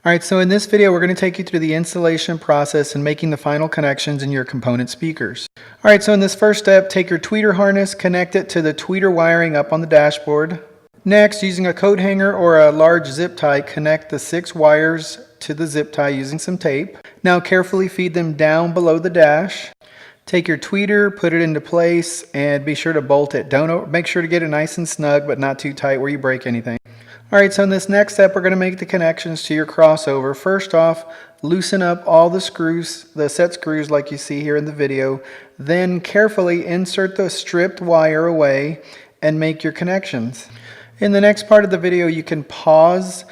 Alright, so in this video we're going to take you through the installation process and making the final connections in your component speakers. Alright, so in this first step, take your tweeter harness, connect it to the tweeter wiring up on the dashboard. Next, using a coat hanger or a large zip tie, connect the 6 wires to the zip tie using some tape. Now carefully feed them down below the dash. Take your tweeter, put it into place, and be sure to bolt it. Make sure to get it nice and snug, but not too tight where you break anything. Alright, so in this next step, we're going to make the connections to your crossover. First off, loosen up all the screws, the set screws like you see here in the video. Then carefully insert the stripped wire away and make your connections. In the next part of the video, you can pause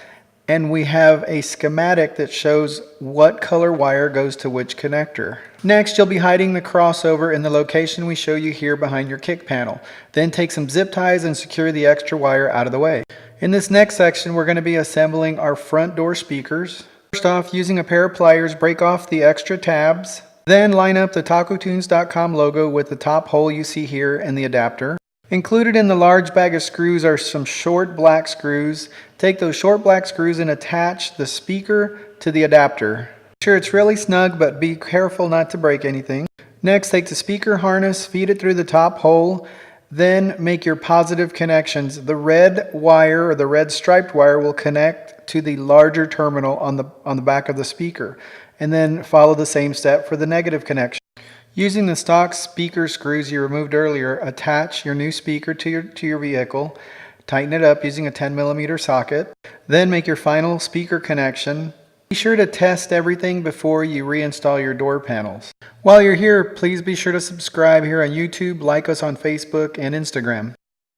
and we have a schematic that shows what color wire goes to which connector. Next, you'll be hiding the crossover in the location we show you here behind your kick panel. Then take some zip ties and secure the extra wire out of the way. In this next section, we're going to be assembling our front door speakers. First off, using a pair of pliers, break off the extra tabs. Then line up the tacotunes.com logo with the top hole you see here and the adapter. Included in the large bag of screws are some short black screws. Take those short black screws and attach the speaker to the adapter. Make sure it's really snug, but be careful not to break anything. Next, take the speaker harness, feed it through the top hole. Then make your positive connections. The red wire or the red striped wire will connect to the larger terminal on the back of the speaker. And then follow the same step for the negative connection. Using the stock speaker screws you removed earlier, attach your new speaker to your vehicle. Tighten it up using a 10mm socket. Then make your final speaker connection. Be sure to test everything before you reinstall your door panels. While you're here, please be sure to subscribe here on YouTube, like us on Facebook and Instagram.